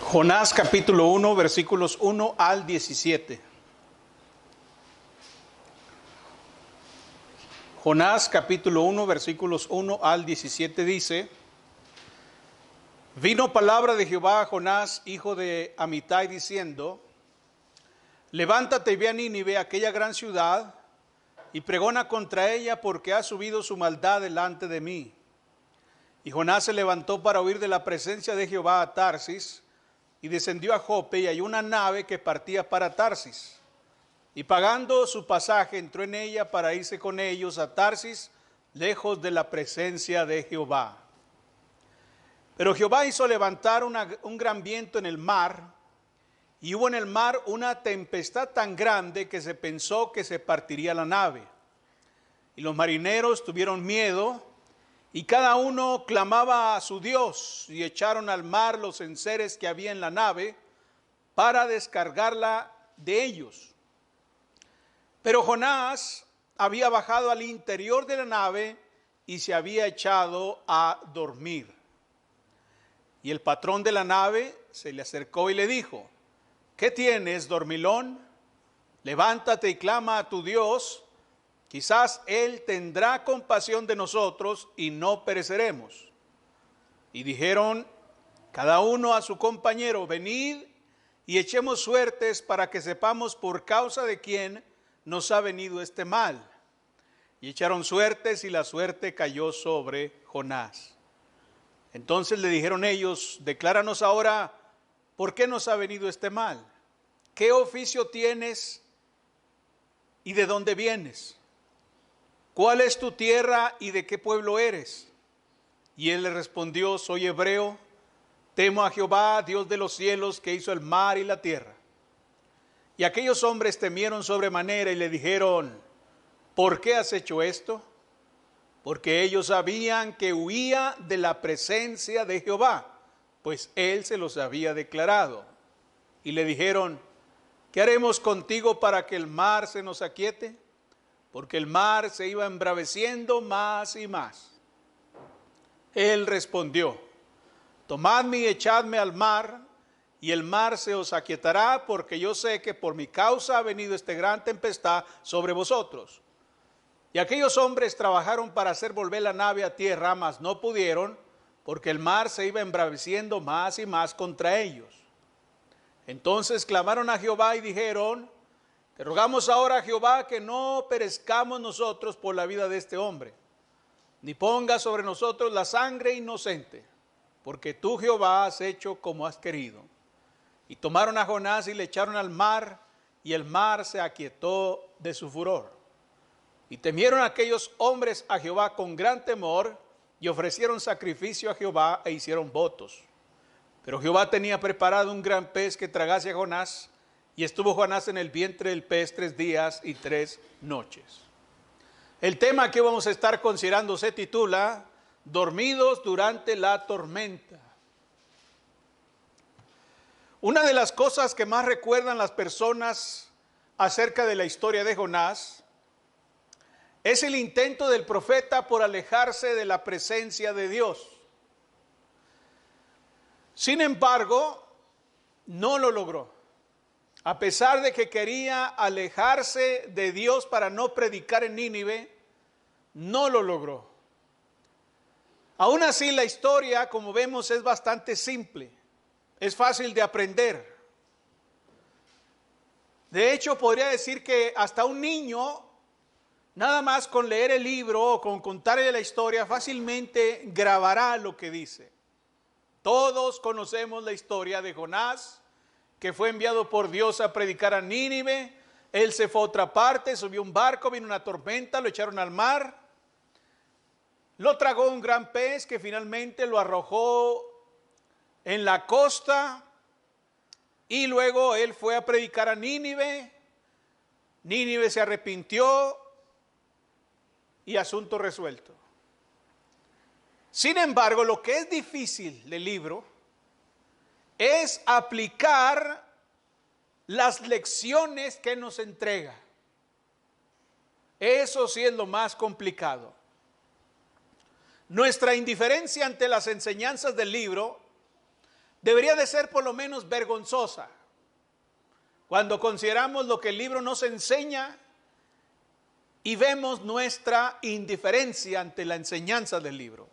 Jonás capítulo 1, versículos 1 al 17. Jonás capítulo 1, versículos 1 al 17 dice: Vino palabra de Jehová a Jonás, hijo de Amitai, diciendo: Levántate y ve a Nínive, aquella gran ciudad, y pregona contra ella, porque ha subido su maldad delante de mí. Y Jonás se levantó para huir de la presencia de Jehová a Tarsis, y descendió a Jope, y halló una nave que partía para Tarsis. Y pagando su pasaje, entró en ella para irse con ellos a Tarsis, lejos de la presencia de Jehová. Pero Jehová hizo levantar un gran viento en el mar, y hubo en el mar una tempestad tan grande que se pensó que se partiría la nave. Y los marineros tuvieron miedo, y cada uno clamaba a su Dios, y echaron al mar los enseres que había en la nave para descargarla de ellos. Pero Jonás había bajado al interior de la nave y se había echado a dormir. Y el patrón de la nave se le acercó y le dijo: ¿Qué tienes, dormilón? Levántate y clama a tu Dios. Quizás Él tendrá compasión de nosotros y no pereceremos. Y dijeron cada uno a su compañero: venid y echemos suertes para que sepamos por causa de quién nos ha venido este mal. Y echaron suertes, y la suerte cayó sobre Jonás. Entonces le dijeron ellos: decláranos ahora por qué nos ha venido este mal. ¿Qué oficio tienes y de dónde vienes? ¿Cuál es tu tierra y de qué pueblo eres? Y él le respondió: soy hebreo, temo a Jehová, Dios de los cielos, que hizo el mar y la tierra. Y aquellos hombres temieron sobremanera y le dijeron: ¿por qué has hecho esto? Porque ellos sabían que huía de la presencia de Jehová, pues él se los había declarado. Y le dijeron: ¿qué haremos contigo para que el mar se nos aquiete? Porque el mar se iba embraveciendo más y más. Él respondió: tomadme y echadme al mar, y el mar se os aquietará, porque yo sé que por mi causa ha venido esta gran tempestad sobre vosotros. Y aquellos hombres trabajaron para hacer volver la nave a tierra, mas no pudieron, porque el mar se iba embraveciendo más y más contra ellos. Entonces clamaron a Jehová y dijeron: te rogamos ahora, Jehová, que no perezcamos nosotros por la vida de este hombre, ni ponga sobre nosotros la sangre inocente, porque tú, Jehová, has hecho como has querido. Y tomaron a Jonás y le echaron al mar, y el mar se aquietó de su furor. Y temieron aquellos hombres a Jehová con gran temor, y ofrecieron sacrificio a Jehová e hicieron votos. Pero Jehová tenía preparado un gran pez que tragase a Jonás, y estuvo Jonás en el vientre del pez 3 días y 3 noches. El tema que vamos a estar considerando se titula: dormidos durante la tormenta. Una de las cosas que más recuerdan las personas acerca de la historia de Jonás es el intento del profeta por alejarse de la presencia de Dios. Sin embargo, no lo logró. A pesar de que quería alejarse de Dios para no predicar en Nínive, no lo logró. Aún así, la historia, como vemos, es bastante simple. Es fácil de aprender. De hecho, podría decir que hasta un niño, nada más con leer el libro o con contarle la historia, fácilmente grabará lo que dice. Todos conocemos la historia de Jonás, que fue enviado por Dios a predicar a Nínive. Él se fue a otra parte, subió un barco, vino una tormenta, lo echaron al mar. Lo tragó un gran pez que finalmente lo arrojó en la costa. Y luego él fue a predicar a Nínive. Nínive se arrepintió y asunto resuelto. Sin embargo, lo que es difícil del libro es aplicar las lecciones que nos entrega. Eso sí es lo más complicado. Nuestra indiferencia ante las enseñanzas del libro debería de ser por lo menos vergonzosa cuando consideramos lo que el libro nos enseña y vemos nuestra indiferencia ante la enseñanza del libro.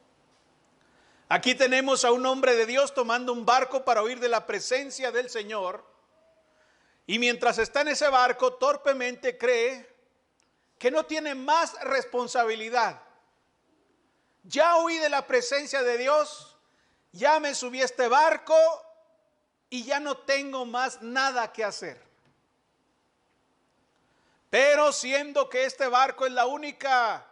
Aquí tenemos a un hombre de Dios tomando un barco para huir de la presencia del Señor, y mientras está en ese barco torpemente cree que no tiene más responsabilidad. Ya huí de la presencia de Dios, ya me subí a este barco y ya no tengo más nada que hacer. Pero siendo que este barco es la única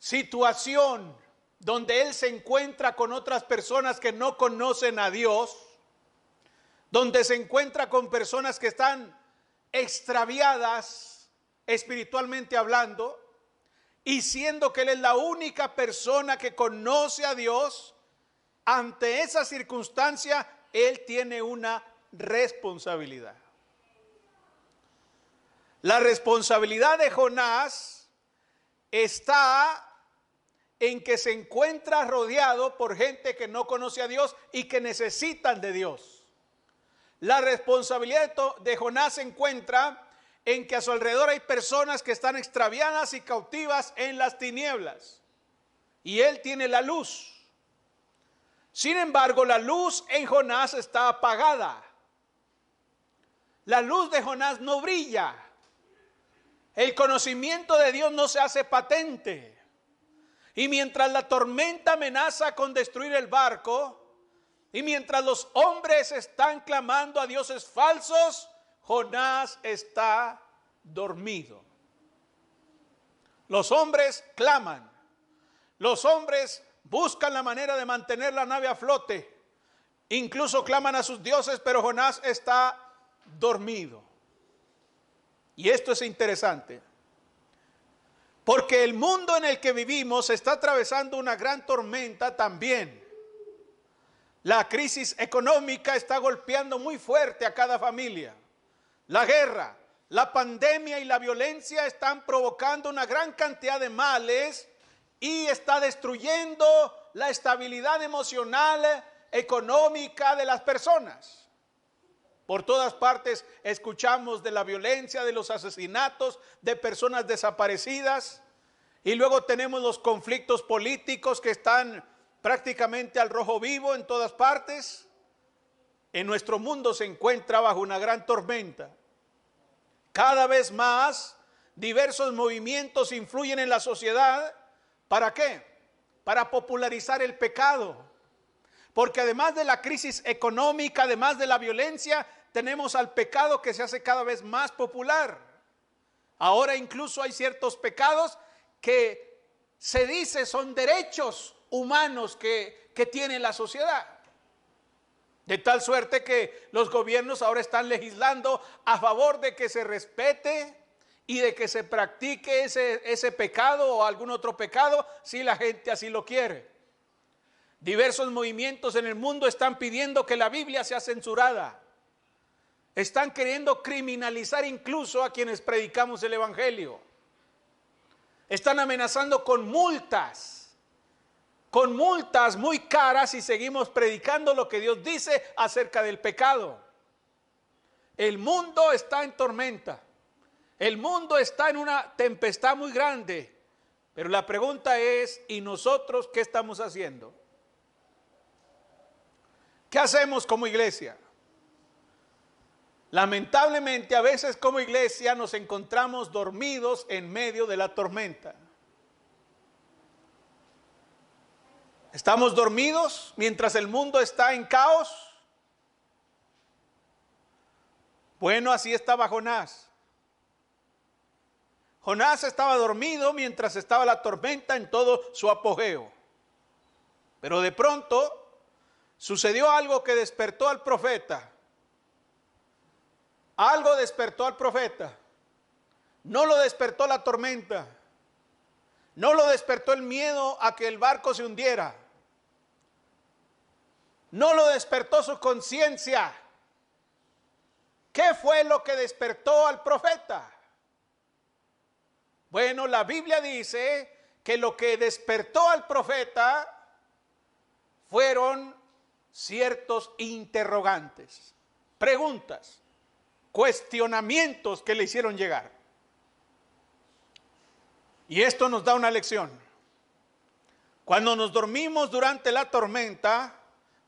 situación donde él se encuentra con otras personas que no conocen a Dios, donde se encuentra con personas que están extraviadas espiritualmente hablando, y siendo que él es la única persona que conoce a Dios, ante esa circunstancia él tiene una responsabilidad. La responsabilidad de Jonás está en que se encuentra rodeado por gente que no conoce a Dios y que necesitan de Dios. La responsabilidad de Jonás se encuentra en que a su alrededor hay personas que están extraviadas y cautivas en las tinieblas, y él tiene la luz. Sin embargo, la luz en Jonás está apagada. La luz de Jonás no brilla. El conocimiento de Dios no se hace patente. Y mientras la tormenta amenaza con destruir el barco, y mientras los hombres están clamando a dioses falsos, Jonás está dormido. Los hombres claman. Los hombres buscan la manera de mantener la nave a flote. Incluso claman a sus dioses, pero Jonás está dormido. Y esto es interesante, porque el mundo en el que vivimos está atravesando una gran tormenta también. La crisis económica está golpeando muy fuerte a cada familia. La guerra, la pandemia y la violencia están provocando una gran cantidad de males y está destruyendo la estabilidad emocional, económica de las personas. Por todas partes escuchamos de la violencia, de los asesinatos, de personas desaparecidas, y luego tenemos los conflictos políticos que están prácticamente al rojo vivo en todas partes. En nuestro mundo se encuentra bajo una gran tormenta. Cada vez más diversos movimientos influyen en la sociedad. ¿Para qué? Para popularizar el pecado. Porque además de la crisis económica, además de la violencia, tenemos al pecado que se hace cada vez más popular. Ahora incluso hay ciertos pecados que se dice son derechos humanos que tiene la sociedad. De tal suerte que los gobiernos ahora están legislando a favor de que se respete y de que se practique ese pecado o algún otro pecado si la gente así lo quiere. Diversos movimientos en el mundo están pidiendo que la Biblia sea censurada. Están queriendo criminalizar incluso a quienes predicamos el Evangelio. Están amenazando con multas muy caras si seguimos predicando lo que Dios dice acerca del pecado. El mundo está en tormenta. El mundo está en una tempestad muy grande. Pero la pregunta es, ¿y nosotros qué estamos haciendo? ¿Qué hacemos como iglesia? Lamentablemente, a veces como iglesia nos encontramos dormidos en medio de la tormenta. ¿Estamos dormidos mientras el mundo está en caos? Bueno, así estaba Jonás. Jonás estaba dormido mientras estaba la tormenta en todo su apogeo. Pero de pronto sucedió algo que despertó al profeta. Algo despertó al profeta. No lo despertó la tormenta. No lo despertó el miedo a que el barco se hundiera. No lo despertó su conciencia. ¿Qué fue lo que despertó al profeta? Bueno, la Biblia dice que lo que despertó al profeta fueron ciertos interrogantes, preguntas, cuestionamientos que le hicieron llegar. Y esto nos da una lección. Cuando nos dormimos durante la tormenta,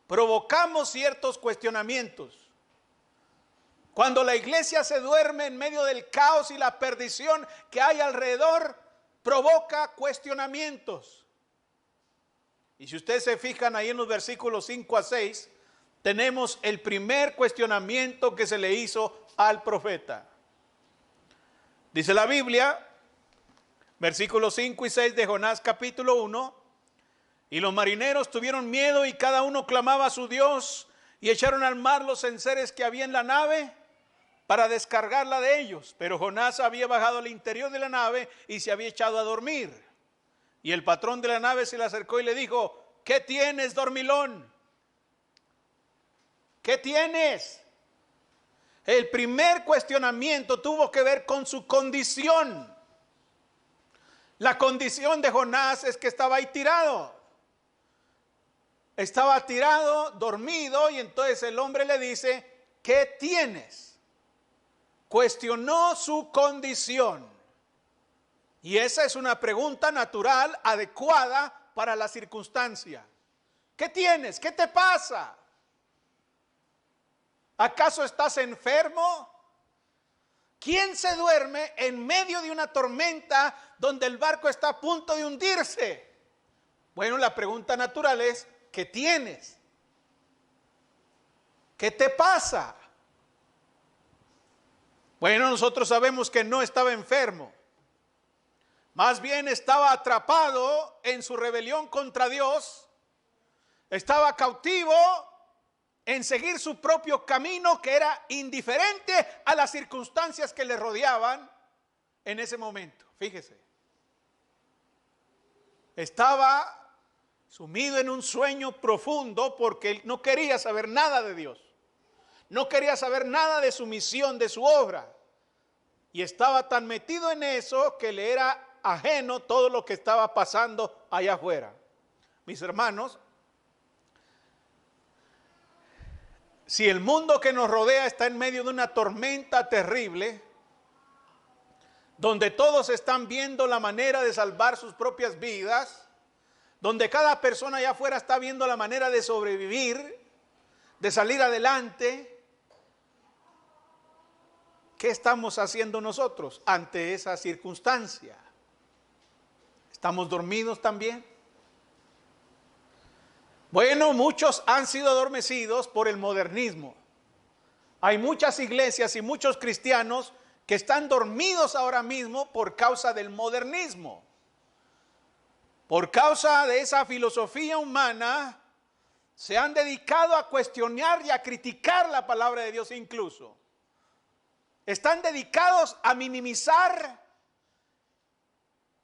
provocamos ciertos cuestionamientos. Cuando la iglesia se duerme en medio del caos y la perdición que hay alrededor, provoca cuestionamientos. Y si ustedes se fijan ahí en los versículos 5 a 6, tenemos el primer cuestionamiento que se le hizo al profeta. Dice la Biblia, versículos 5 y 6 de Jonás capítulo 1, y los marineros tuvieron miedo y cada uno clamaba a su Dios y echaron al mar los enseres que había en la nave para descargarla de ellos. Pero Jonás había bajado al interior de la nave y se había echado a dormir. Y el patrón de la nave se le acercó y le dijo: ¿qué tienes, dormilón? ¿Qué tienes? El primer cuestionamiento tuvo que ver con su condición. La condición de Jonás es que estaba ahí tirado. Estaba tirado, dormido, y entonces el hombre le dice: ¿qué tienes? Cuestionó su condición. Y esa es una pregunta natural, adecuada para la circunstancia. ¿Qué tienes? ¿Qué te pasa? ¿Acaso estás enfermo? ¿Quién se duerme en medio de una tormenta donde el barco está a punto de hundirse? Bueno, la pregunta natural es: ¿qué tienes? ¿Qué te pasa? Bueno, nosotros sabemos que no estaba enfermo. Más bien estaba atrapado en su rebelión contra Dios. Estaba cautivo en seguir su propio camino, que era indiferente a las circunstancias que le rodeaban en ese momento. Fíjese. Estaba sumido en un sueño profundo porque él no quería saber nada de Dios. No quería saber nada de su misión, de su obra. Y estaba tan metido en eso que le era ajeno todo lo que estaba pasando allá afuera. Mis hermanos, si el mundo que nos rodea está en medio de una tormenta terrible, donde todos están viendo la manera de salvar sus propias vidas, donde cada persona allá afuera está viendo la manera de sobrevivir, de salir adelante, ¿qué estamos haciendo nosotros ante esa circunstancia? ¿Estamos dormidos también? Bueno, muchos han sido adormecidos por el modernismo. Hay muchas iglesias y muchos cristianos que están dormidos ahora mismo por causa del modernismo. Por causa de esa filosofía humana, se han dedicado a cuestionar y a criticar la palabra de Dios incluso. Están dedicados a minimizar,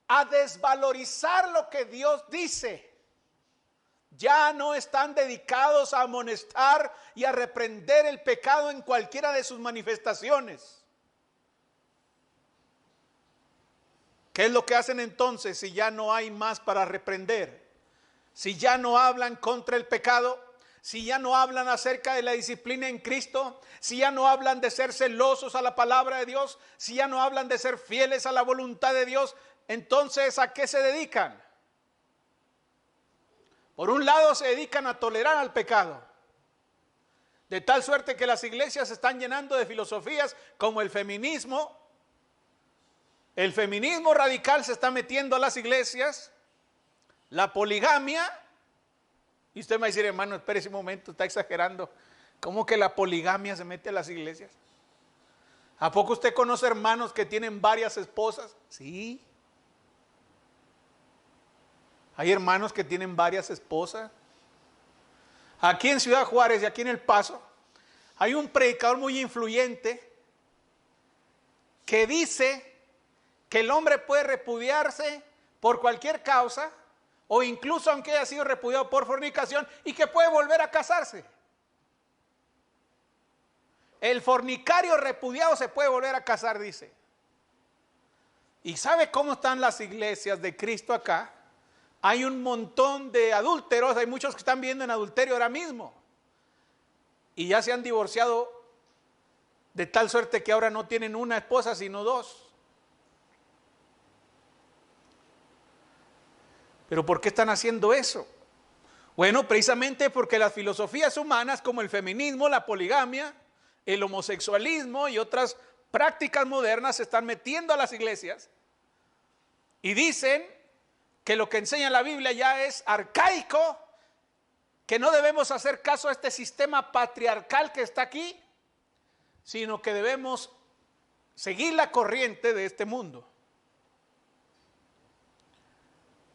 a desvalorizar lo que Dios dice. Ya no están dedicados a amonestar y a reprender el pecado en cualquiera de sus manifestaciones. ¿Qué es lo que hacen entonces si ya no hay más para reprender? Si ya no hablan contra el pecado, si ya no hablan acerca de la disciplina en Cristo, si ya no hablan de ser celosos a la palabra de Dios, si ya no hablan de ser fieles a la voluntad de Dios, entonces ¿a qué se dedican? Por un lado se dedican a tolerar al pecado, de tal suerte que las iglesias se están llenando de filosofías como el feminismo. El feminismo radical se está metiendo a las iglesias, la poligamia. Y usted me va a decir: hermano, espere un momento, está exagerando. ¿Cómo que la poligamia se mete a las iglesias? ¿A poco usted conoce hermanos que tienen varias esposas? Sí. Hay hermanos que tienen varias esposas. Aquí en Ciudad Juárez y aquí en El Paso hay un predicador muy influyente que dice que el hombre puede repudiarse por cualquier causa, o incluso aunque haya sido repudiado por fornicación, y que puede volver a casarse. El fornicario repudiado se puede volver a casar, dice. ¿Y sabe cómo están las iglesias de Cristo acá? Hay un montón de adúlteros, hay muchos que están viendo en adulterio ahora mismo. Y ya se han divorciado de tal suerte que ahora no tienen una esposa sino dos. ¿Pero por qué están haciendo eso? Bueno, precisamente porque las filosofías humanas como el feminismo, la poligamia, el homosexualismo y otras prácticas modernas se están metiendo a las iglesias y dicen que lo que enseña la Biblia ya es arcaico, que no debemos hacer caso a este sistema patriarcal que está aquí, sino que debemos seguir la corriente de este mundo.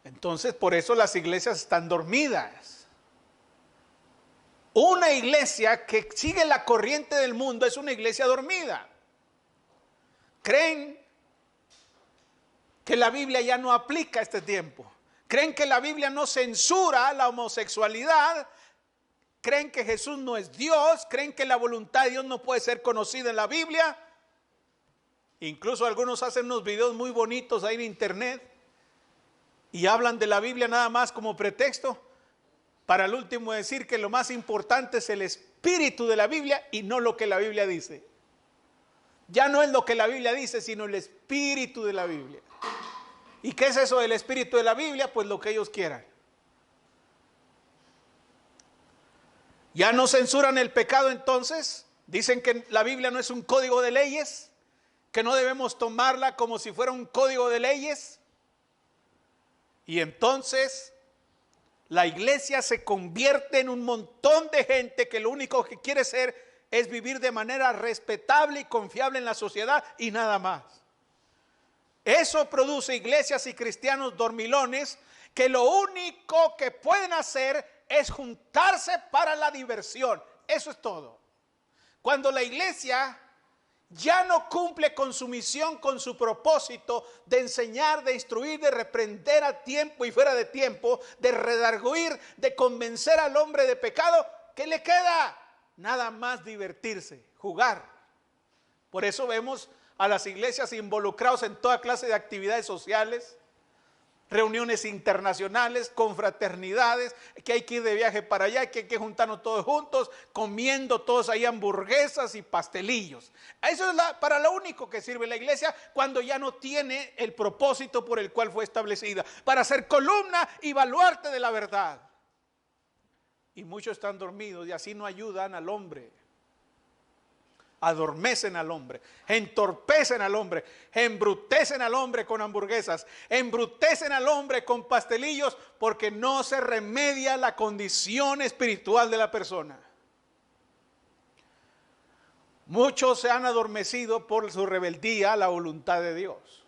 Entonces, por eso las iglesias están dormidas. Una iglesia que sigue la corriente del mundo es una iglesia dormida. Creen que la Biblia ya no aplica a este tiempo. Creen que la Biblia no censura la homosexualidad. Creen que Jesús no es Dios. Creen que la voluntad de Dios no puede ser conocida en la Biblia. Incluso algunos hacen unos videos muy bonitos ahí en internet y hablan de la Biblia nada más como pretexto para al último decir que lo más importante es el espíritu de la Biblia y no lo que la Biblia dice. Ya no es lo que la Biblia dice, sino el espíritu de la Biblia. ¿Y qué es eso del espíritu de la Biblia? Pues lo que ellos quieran. Ya no censuran el pecado entonces. Dicen que la Biblia no es un código de leyes, que no debemos tomarla como si fuera un código de leyes. Y entonces la iglesia se convierte en un montón de gente que lo único que quiere ser es vivir de manera respetable y confiable en la sociedad y nada más. Eso produce iglesias y cristianos dormilones que lo único que pueden hacer es juntarse para la diversión. Eso es todo. Cuando la iglesia ya no cumple con su misión, con su propósito de enseñar, de instruir, de reprender a tiempo y fuera de tiempo, de redarguir, de convencer al hombre de pecado, ¿qué le queda? Nada más divertirse, jugar. Por eso vemos a las iglesias involucrados en toda clase de actividades sociales, reuniones internacionales, confraternidades, que hay que ir de viaje para allá, que hay que juntarnos todos juntos, comiendo todos ahí hamburguesas y pastelillos. Eso es para lo único que sirve la iglesia cuando ya no tiene el propósito por el cual fue establecida, para ser columna y baluarte de la verdad. Y muchos están dormidos y así no ayudan al hombre. Adormecen al hombre, entorpecen al hombre, embrutecen al hombre con hamburguesas, embrutecen al hombre con pastelillos, porque no se remedia la condición espiritual de la persona. Muchos se han adormecido por su rebeldía a la voluntad de Dios.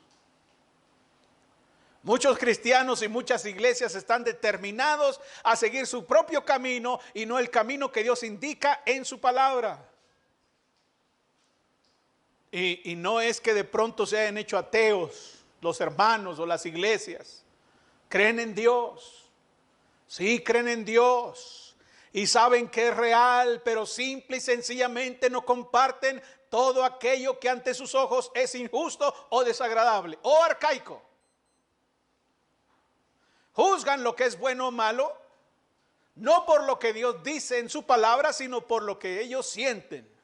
Muchos cristianos y muchas iglesias están determinados a seguir su propio camino y no el camino que Dios indica en su palabra. Y no es que de pronto se hayan hecho ateos los hermanos o las iglesias. Creen en Dios. Sí, creen en Dios. Y saben que es real, pero simple y sencillamente no comparten todo aquello que ante sus ojos es injusto o desagradable o arcaico. Juzgan lo que es bueno o malo, no por lo que Dios dice en su palabra, sino por lo que ellos sienten.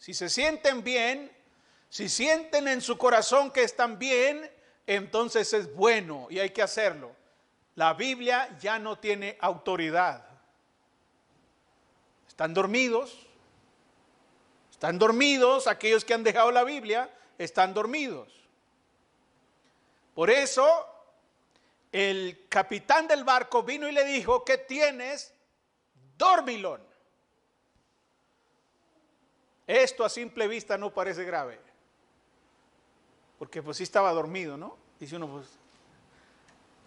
Si se sienten bien, si sienten en su corazón que están bien, entonces es bueno y hay que hacerlo. La Biblia ya no tiene autoridad. Están dormidos aquellos que han dejado la Biblia, están dormidos. Por eso el capitán del barco vino y le dijo: ¿qué tienes, dormilón? Esto a simple vista no parece grave, porque pues sí estaba dormido, ¿no? Dice uno, pues,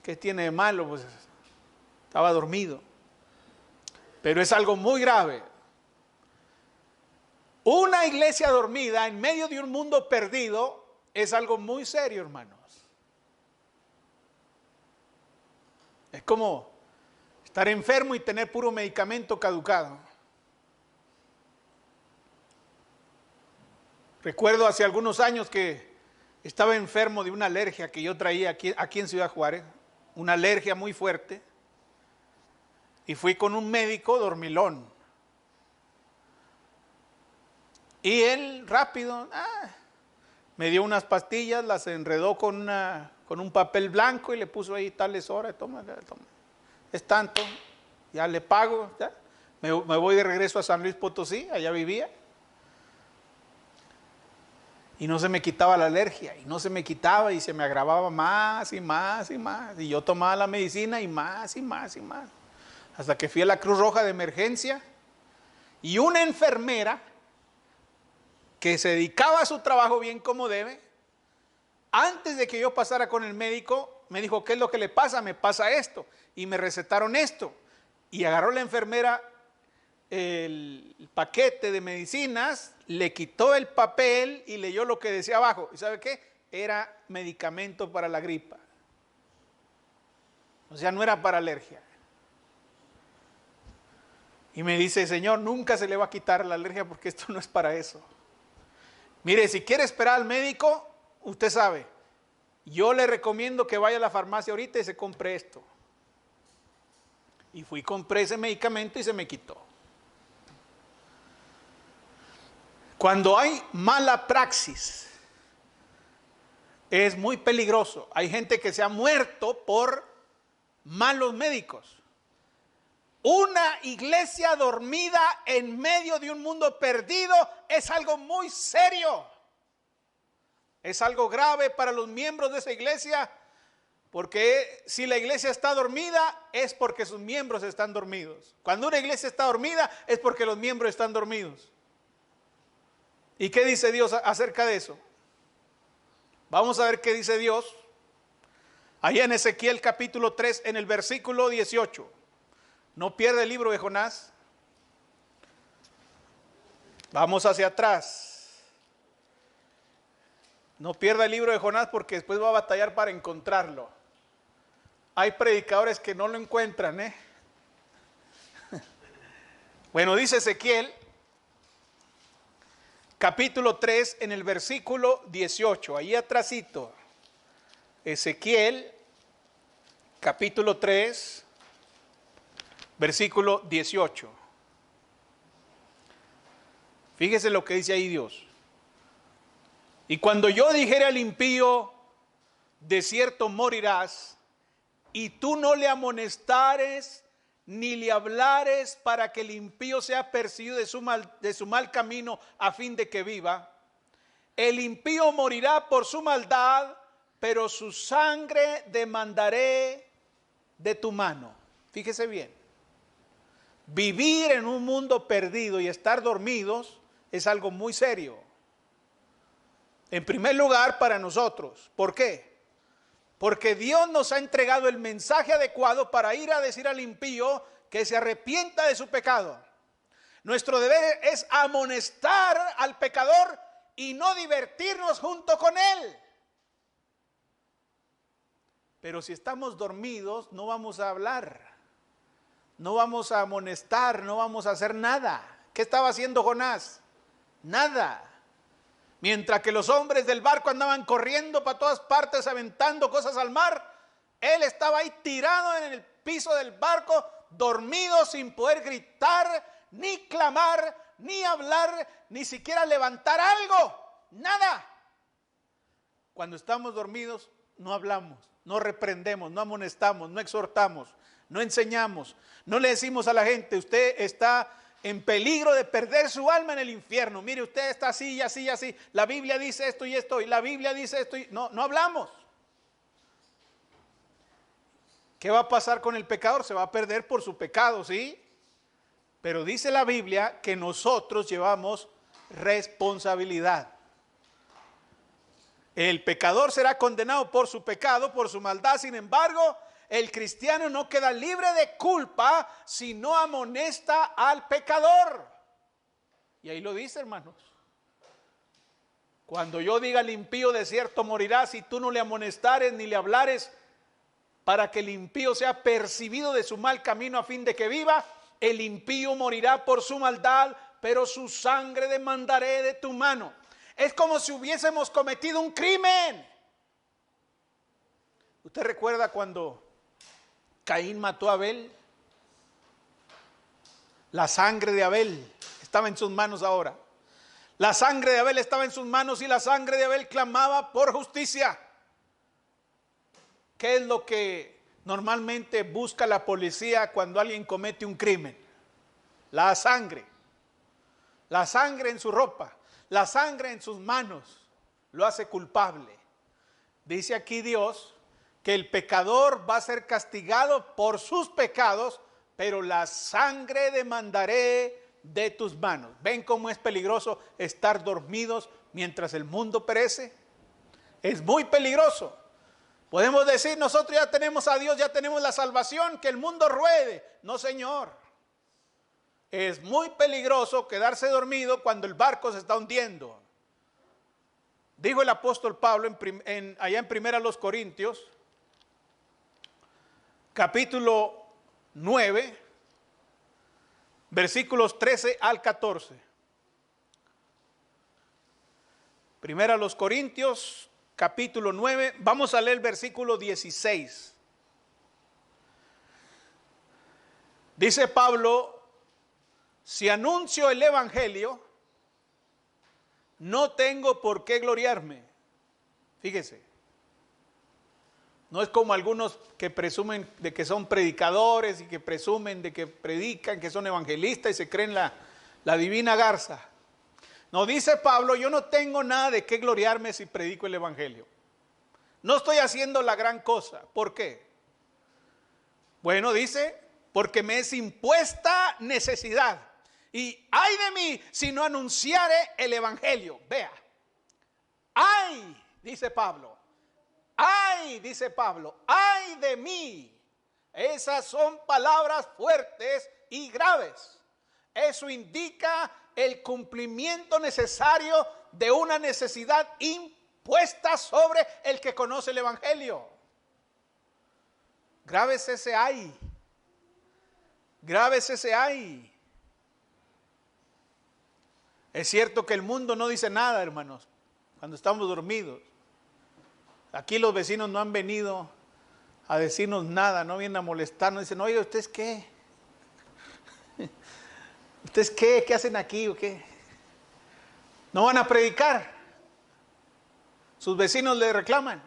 ¿qué tiene de malo? Pues estaba dormido. Pero es algo muy grave. Una iglesia dormida en medio de un mundo perdido es algo muy serio, hermanos. Es como estar enfermo y tener puro medicamento caducado. Recuerdo hace algunos años que estaba enfermo de una alergia que yo traía aquí en Ciudad Juárez. una alergia muy fuerte y fui con un médico dormilón. Y él rápido me dio unas pastillas, las enredó con un papel blanco y le puso ahí tales horas, toma, es tanto, ya le pago, ya. Me voy de regreso a San Luis Potosí, allá vivía. Y no se me quitaba la alergia, y no se me quitaba, y se me agravaba más y más y más. Y yo tomaba la medicina y más y más y más. Hasta que fui a la Cruz Roja de emergencia, y una enfermera que se dedicaba a su trabajo bien como debe, antes de que yo pasara con el médico, me dijo, ¿qué es lo que le pasa? Me pasa esto. Y me recetaron esto. Y agarró la enfermera el paquete de medicinas, le quitó el papel y leyó lo que decía abajo. ¿Y sabe qué? Era medicamento para la gripa. O sea, no era para alergia. Y me dice, señor, nunca se le va a quitar la alergia porque esto no es para eso. Mire, si quiere esperar al médico, usted sabe, yo le recomiendo que vaya a la farmacia ahorita y se compre esto. Y fui, compré ese medicamento y se me quitó. Cuando hay mala praxis, es muy peligroso. Hay gente que se ha muerto por malos médicos. Una iglesia dormida en medio de un mundo perdido es algo muy serio. Es algo grave para los miembros de esa iglesia, porque si la iglesia está dormida es porque sus miembros están dormidos. Cuando una iglesia está dormida es porque los miembros están dormidos. ¿Y qué dice Dios acerca de eso? Vamos a ver qué dice Dios. Allá en Ezequiel capítulo 3, en el versículo 18. No pierda el libro de Jonás. Vamos hacia atrás. No pierda el libro de Jonás porque después va a batallar para encontrarlo. Hay predicadores que no lo encuentran, Bueno, dice Ezequiel capítulo 3 en el versículo 18, ahí atrásito. Ezequiel capítulo 3 versículo 18. Fíjese lo que dice ahí Dios. Y cuando yo dijere al impío, de cierto morirás, y tú no le amonestares ni le hablares para que el impío sea perseguido de su mal camino a fin de que viva, el impío morirá por su maldad, pero su sangre demandaré de tu mano. Fíjese bien. Vivir en un mundo perdido y estar dormidos es algo muy serio. En primer lugar, para nosotros. ¿Por qué? Porque Dios nos ha entregado el mensaje adecuado para ir a decir al impío que se arrepienta de su pecado. Nuestro deber es amonestar al pecador y no divertirnos junto con él. Pero si estamos dormidos, no vamos a hablar. No vamos a amonestar, no vamos a hacer nada. ¿Qué estaba haciendo Jonás? Nada. Mientras que los hombres del barco andaban corriendo para todas partes, aventando cosas al mar, él estaba ahí tirado en el piso del barco, dormido, sin poder gritar, ni clamar, ni hablar, ni siquiera levantar algo. Nada. Cuando estamos dormidos, no hablamos, no reprendemos, no amonestamos, no exhortamos, no enseñamos, no le decimos a la gente, usted está en peligro de perder su alma en el infierno. Mire, usted está así y así y así. La Biblia dice esto y esto, y la Biblia dice esto y no hablamos. ¿Qué va a pasar con el pecador? Se va a perder por su pecado, ¿sí? Pero dice la Biblia que nosotros llevamos responsabilidad. El pecador será condenado por su pecado, por su maldad. Sin embargo, el cristiano no queda libre de culpa si no amonesta al pecador. Y ahí lo dice, hermanos. Cuando yo diga al impío, de cierto morirá, si tú no le amonestares ni le hablares para que el impío sea percibido de su mal camino a fin de que viva, el impío morirá por su maldad, pero su sangre demandaré de tu mano. Es como si hubiésemos cometido un crimen. ¿Usted recuerda cuando Caín mató a Abel. La sangre de Abel estaba en sus manos ahora. La sangre de Abel estaba en sus manos y la sangre de Abel clamaba por justicia. ¿Qué es lo que normalmente busca la policía cuando alguien comete un crimen? La sangre. La sangre en su ropa, la sangre en sus manos lo hace culpable. Dice aquí Dios que el pecador va a ser castigado por sus pecados, pero la sangre demandaré de tus manos. ¿Ven cómo es peligroso estar dormidos mientras el mundo perece? Es muy peligroso. Podemos decir, nosotros ya tenemos a Dios, ya tenemos la salvación, que el mundo ruede. No, Señor. Es muy peligroso quedarse dormido cuando el barco se está hundiendo. Dijo el apóstol Pablo allá en 1 Corintios, capítulo 9, versículos 13 al 14. 1 Corintios, capítulo 9, vamos a leer el versículo 16. Dice Pablo: si anuncio el evangelio, no tengo por qué gloriarme. Fíjese, no es como algunos que presumen de que son predicadores y que presumen de que predican, que son evangelistas y se creen la divina garza. No, dice Pablo, yo no tengo nada de qué gloriarme si predico el evangelio. No estoy haciendo la gran cosa. ¿Por qué? Bueno, dice, porque me es impuesta necesidad. Y ay de mí si no anunciare el evangelio. Vea, ay, dice Pablo, ay de mí. Esas son palabras fuertes y graves. Eso indica el cumplimiento necesario de una necesidad impuesta sobre el que conoce el evangelio. Grábese ese ay. Grábese ese ay. Es cierto que el mundo no dice nada, hermanos, cuando estamos dormidos. Aquí los vecinos no han venido a decirnos nada, no vienen a molestarnos. Dicen, oye, ¿ustedes qué? ¿Ustedes qué? ¿Qué hacen aquí o qué? ¿No van a predicar? Sus vecinos le reclaman.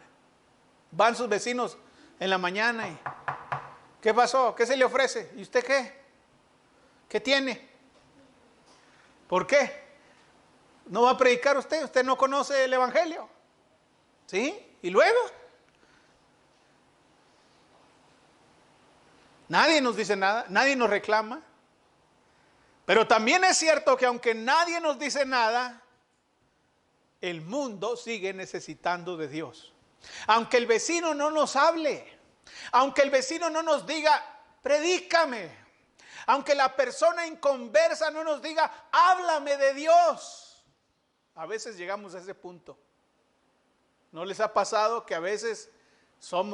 Van sus vecinos en la mañana y ¿qué pasó? ¿Qué se le ofrece? ¿Y usted qué? ¿Qué tiene? ¿Por qué? ¿No va a predicar usted? ¿Usted no conoce el evangelio? ¿Sí? ¿Y luego? Nadie nos dice nada, nadie nos reclama. Pero también es cierto que aunque nadie nos dice nada, el mundo sigue necesitando de Dios. Aunque el vecino no nos hable, aunque el vecino no nos diga, predícame, aunque la persona inconversa no nos diga, háblame de Dios. A veces llegamos a ese punto. ¿No les ha pasado que a veces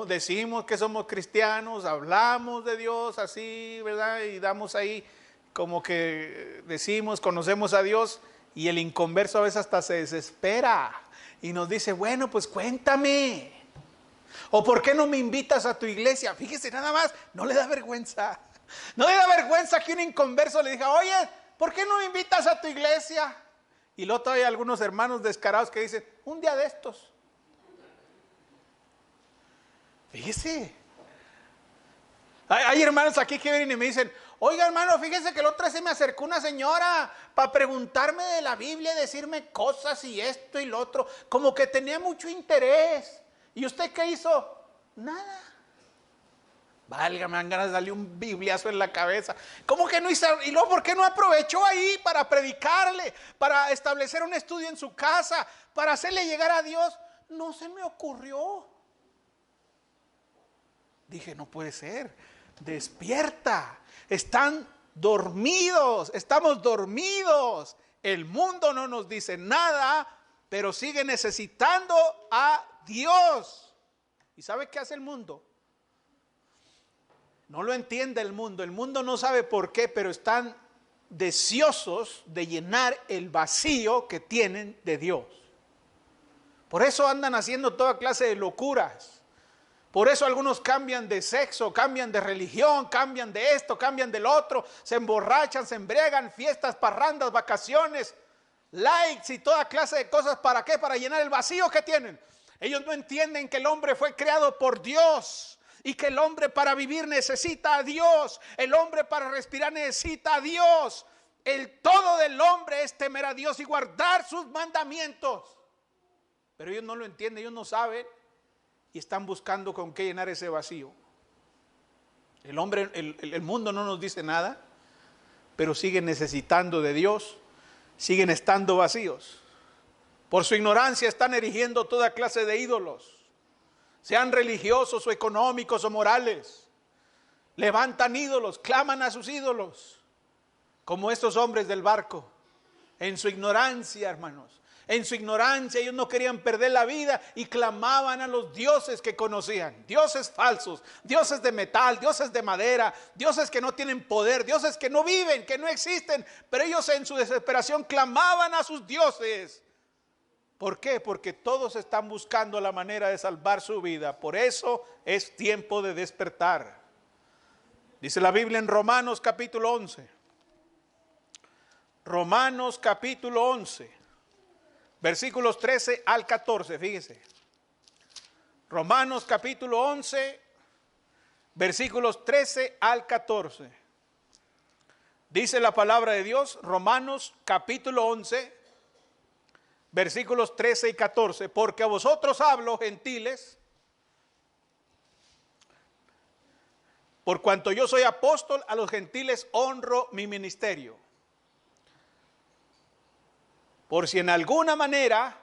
decimos que somos cristianos, hablamos de Dios así, ¿verdad? Y damos ahí como que decimos, conocemos a Dios, y el inconverso a veces hasta se desespera y nos dice, bueno, pues cuéntame. ¿O por qué no me invitas a tu iglesia? Fíjese nada más, no le da vergüenza. No le da vergüenza que un inconverso le diga, oye, ¿por qué no me invitas a tu iglesia? Y luego todavía hay algunos hermanos descarados que dicen, un día de estos. Fíjese. Hay hermanos aquí que vienen y me dicen, oiga hermano, fíjese que el otro día se me acercó una señora para preguntarme de la Biblia, decirme cosas y esto y lo otro, como que tenía mucho interés. ¿Y usted qué hizo? Nada. Válgame, me dan ganas de darle un bibliazo en la cabeza. ¿Cómo que no hizo? Y luego, ¿por qué no aprovechó ahí para predicarle, para establecer un estudio en su casa, para hacerle llegar a Dios? No se me ocurrió. Dije, no puede ser. Despierta. Están dormidos. Estamos dormidos. El mundo no nos dice nada, pero sigue necesitando a Dios. ¿Y sabe qué hace el mundo? No lo entiende el mundo no sabe por qué, pero están deseosos de llenar el vacío que tienen de Dios. Por eso andan haciendo toda clase de locuras, Por eso algunos cambian de sexo, cambian de religión, cambian de esto, cambian del otro, se emborrachan, se embriagan, fiestas, parrandas, vacaciones, likes y toda clase de cosas. ¿Para qué? Para llenar el vacío que tienen. Ellos no entienden que el hombre fue creado por Dios y que el hombre para vivir necesita a Dios. El hombre para respirar necesita a Dios. El todo del hombre es temer a Dios y guardar sus mandamientos. Pero ellos no lo entienden, ellos no saben. Y están buscando con qué llenar ese vacío. El hombre, el mundo no nos dice nada, pero siguen necesitando de Dios, siguen estando vacíos. Por su ignorancia están erigiendo toda clase de ídolos, sean religiosos o económicos o morales. Levantan ídolos, claman a sus ídolos, como estos hombres del barco, en su ignorancia, hermanos. En su ignorancia ellos no querían perder la vida y clamaban a los dioses que conocían. Dioses falsos, dioses de metal, dioses de madera, dioses que no tienen poder, dioses que no viven, que no existen. Pero ellos en su desesperación clamaban a sus dioses. ¿Por qué? Porque todos están buscando la manera de salvar su vida. Por eso es tiempo de despertar. Dice la Biblia en Romanos capítulo 11. Romanos capítulo 11. Versículos 13 al 14, fíjese. Romanos capítulo 11, versículos 13 al 14. Dice la palabra de Dios, Romanos capítulo 11, versículos 13 y 14. Porque a vosotros hablo, gentiles, por cuanto yo soy apóstol, a los gentiles honro mi ministerio. Por si en alguna manera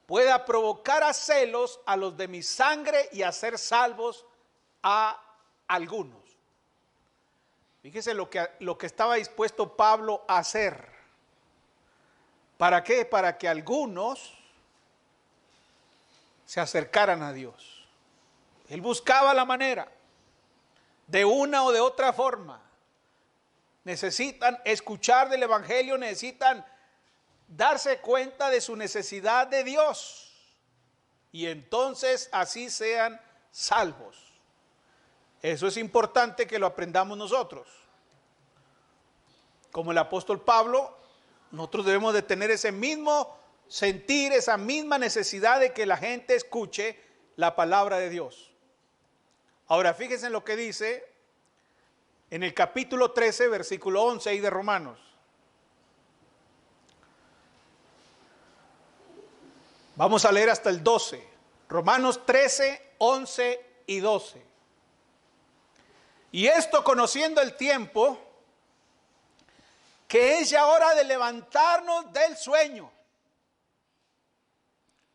pueda provocar a celos a los de mi sangre y hacer salvos a algunos. Fíjese lo que estaba dispuesto Pablo a hacer. ¿Para qué? Para que algunos se acercaran a Dios. Él buscaba la manera, de una o de otra forma. Necesitan escuchar del evangelio, necesitan darse cuenta de su necesidad de Dios y entonces así sean salvos. Eso es importante que lo aprendamos nosotros. Como el apóstol Pablo, nosotros debemos de tener ese mismo sentir, esa misma necesidad de que la gente escuche la palabra de Dios. Ahora fíjense en lo que dice en el capítulo 13, versículo 11 ahí de Romanos. Vamos a leer hasta el 12. Romanos 13, 11 y 12. Y esto conociendo el tiempo, que es ya hora de levantarnos del sueño.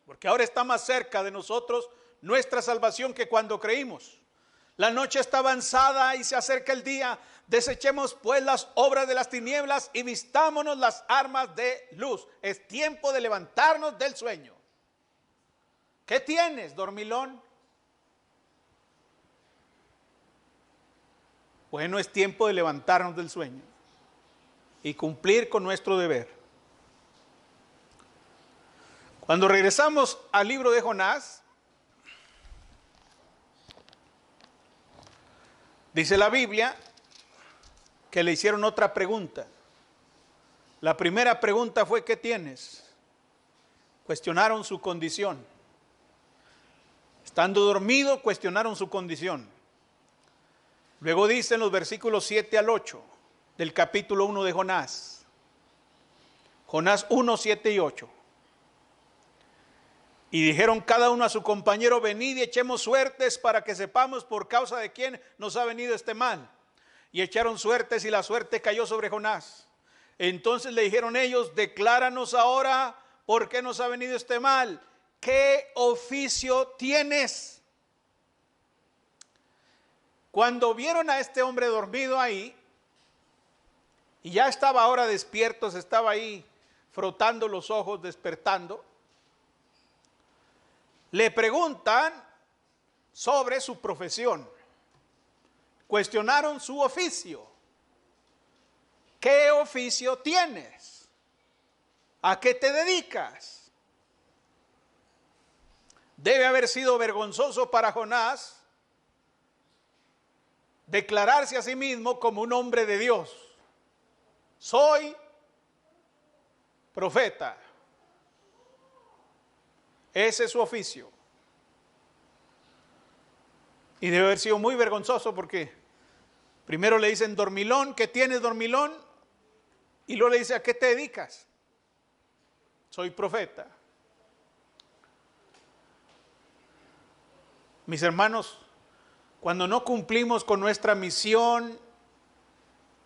Porque ahora está más cerca de nosotros nuestra salvación que cuando creímos. La noche está avanzada y se acerca el día. Desechemos pues las obras de las tinieblas y vistámonos las armas de luz. Es tiempo de levantarnos del sueño. ¿Qué tienes, dormilón? Bueno, es tiempo de levantarnos del sueño y cumplir con nuestro deber. Cuando regresamos al libro de Jonás, dice la Biblia que le hicieron otra pregunta. La primera pregunta fue: ¿qué tienes? Cuestionaron su condición. Estando dormido, cuestionaron su condición. Luego dice en los versículos 7 al 8 del capítulo 1 de Jonás. Jonás 1, 7 y 8. Y dijeron cada uno a su compañero: venid y echemos suertes para que sepamos por causa de quién nos ha venido este mal. Y echaron suertes y la suerte cayó sobre Jonás. Entonces le dijeron ellos: decláranos ahora por qué nos ha venido este mal. ¿Qué oficio tienes? Cuando vieron a este hombre dormido ahí, y ya estaba ahora despierto, se estaba ahí frotando los ojos, despertando, le preguntan sobre su profesión. Cuestionaron su oficio. ¿Qué oficio tienes? ¿A qué te dedicas? Debe haber sido vergonzoso para Jonás declararse a sí mismo como un hombre de Dios. Soy profeta. Ese es su oficio. Y debe haber sido muy vergonzoso porque primero le dicen dormilón, ¿qué tienes, dormilón? Y luego le dice, ¿a qué te dedicas? Soy profeta. Mis hermanos, cuando no cumplimos con nuestra misión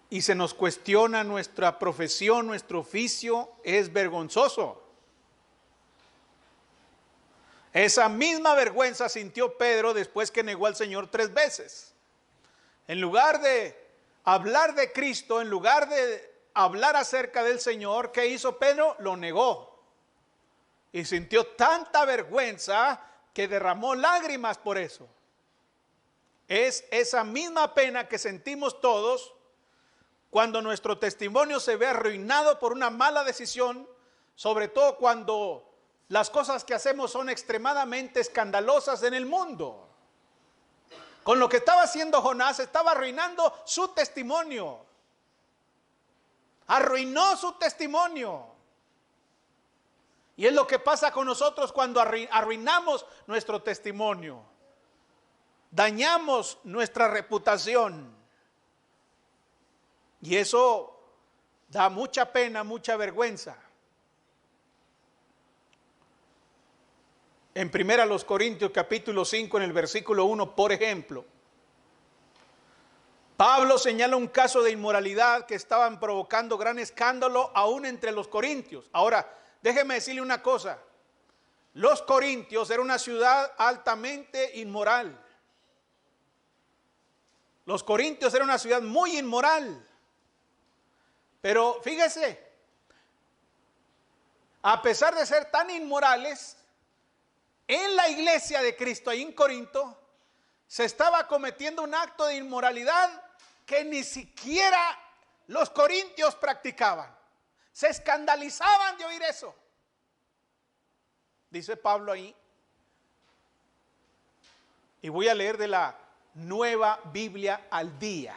y se nos cuestiona nuestra profesión, nuestro oficio, es vergonzoso. Esa misma vergüenza sintió Pedro después que negó al Señor 3 veces. En lugar de hablar de Cristo, en lugar de hablar acerca del Señor, ¿qué hizo Pedro? Lo negó. Y sintió tanta vergüenza que derramó lágrimas por eso. Es esa misma pena que sentimos todos cuando nuestro testimonio se ve arruinado por una mala decisión, sobre todo cuando las cosas que hacemos son extremadamente escandalosas en el mundo. Con lo que estaba haciendo Jonás, estaba arruinando su testimonio. Arruinó su testimonio. Y es lo que pasa con nosotros cuando arruinamos nuestro testimonio. Dañamos nuestra reputación. Y eso da mucha pena, mucha vergüenza. En 1 Corintios capítulo 5 en el versículo 1, por ejemplo, Pablo señala un caso de inmoralidad que estaban provocando gran escándalo aún entre los corintios. Ahora, déjeme decirle una cosa. Los corintios era una ciudad altamente inmoral. Los corintios era una ciudad muy inmoral. Pero fíjese, a pesar de ser tan inmorales, en la iglesia de Cristo, ahí en Corinto, se estaba cometiendo un acto de inmoralidad que ni siquiera los corintios practicaban. Se escandalizaban de oír eso. Dice Pablo ahí, y voy a leer de la Nueva Biblia al Día.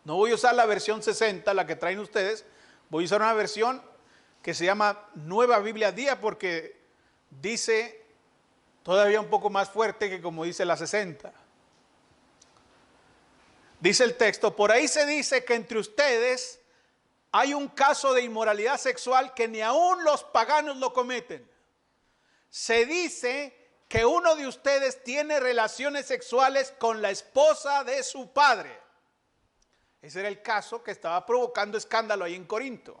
No voy a usar la versión 60, la que traen ustedes. Voy a usar una versión que se llama Nueva Biblia al Día porque dice todavía un poco más fuerte que como dice la 60. Dice el texto, por ahí se dice que entre ustedes hay un caso de inmoralidad sexual que ni aún los paganos lo cometen. Se dice que uno de ustedes tiene relaciones sexuales con la esposa de su padre. Ese era el caso que estaba provocando escándalo ahí en Corinto.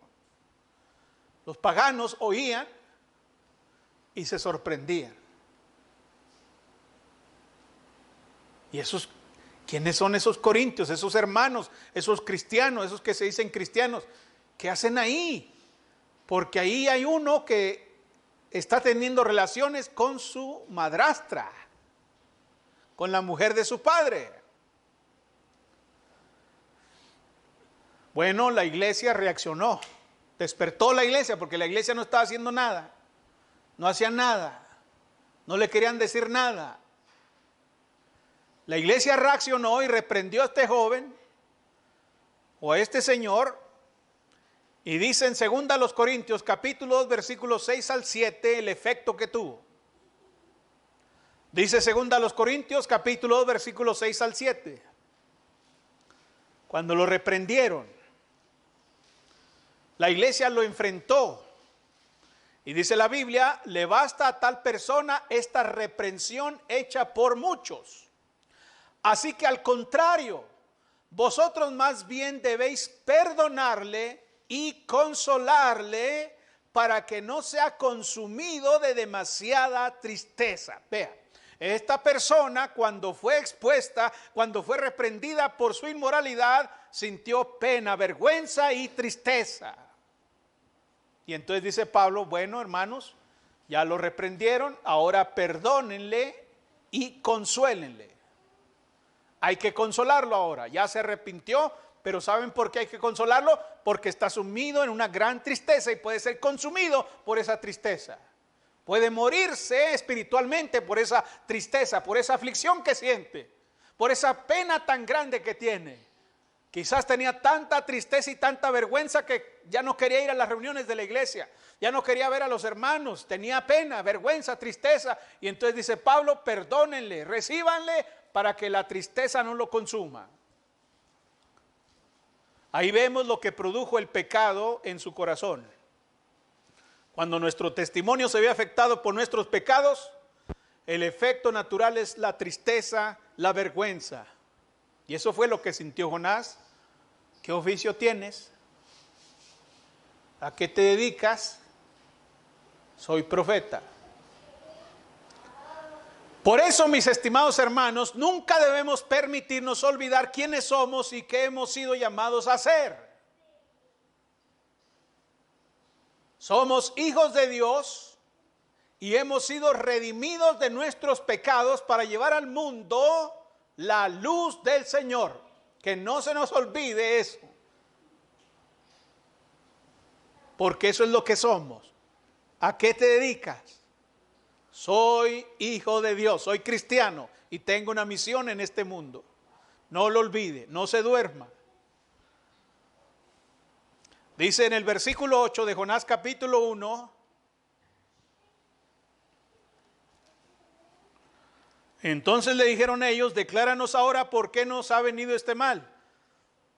Los paganos oían y se sorprendían. Y esos, ¿quiénes son esos corintios, esos hermanos, esos cristianos, esos que se dicen cristianos? ¿Qué hacen ahí? Porque ahí hay uno que está teniendo relaciones con su madrastra, con la mujer de su padre. Bueno, la iglesia reaccionó, despertó la iglesia porque la iglesia no estaba haciendo nada, no hacía nada, no le querían decir nada. La iglesia reaccionó y reprendió a este joven o a este señor y dice en 2 Corintios capítulo 2 versículos 6 al 7 el efecto que tuvo. Dice 2 Corintios capítulo 2 versículos 6 al 7. Cuando lo reprendieron, la iglesia lo enfrentó y dice la Biblia, le basta a tal persona esta reprensión hecha por muchos. Así que al contrario, vosotros más bien debéis perdonarle y consolarle para que no sea consumido de demasiada tristeza. Vea, esta persona cuando fue expuesta, cuando fue reprendida por su inmoralidad, sintió pena, vergüenza y tristeza. Y entonces dice Pablo, bueno hermanos, ya lo reprendieron, ahora perdónenle y consuélenle. Hay que consolarlo ahora, ya se arrepintió, pero ¿saben por qué hay que consolarlo? Porque está sumido en una gran tristeza y puede ser consumido por esa tristeza. Puede morirse espiritualmente por esa tristeza, por esa aflicción que siente, por esa pena tan grande que tiene. Quizás tenía tanta tristeza y tanta vergüenza que ya no quería ir a las reuniones de la iglesia, ya no quería ver a los hermanos, tenía pena, vergüenza, tristeza. Y entonces dice Pablo, perdónenle, recíbanle para que la tristeza no lo consuma. Ahí vemos lo que produjo el pecado en su corazón. Cuando nuestro testimonio se ve afectado por nuestros pecados, el efecto natural es la tristeza, la vergüenza. Y eso fue lo que sintió Jonás. ¿Qué oficio tienes? ¿A qué te dedicas? Soy profeta. Por eso, mis estimados hermanos, nunca debemos permitirnos olvidar quiénes somos y qué hemos sido llamados a hacer. Somos hijos de Dios y hemos sido redimidos de nuestros pecados para llevar al mundo la luz del Señor. Que no se nos olvide eso. Porque eso es lo que somos. ¿A qué te dedicas? Soy hijo de Dios, soy cristiano y tengo una misión en este mundo. No lo olvide, no se duerma. Dice en el versículo 8 de Jonás capítulo 1. Entonces le dijeron ellos, decláranos ahora por qué nos ha venido este mal.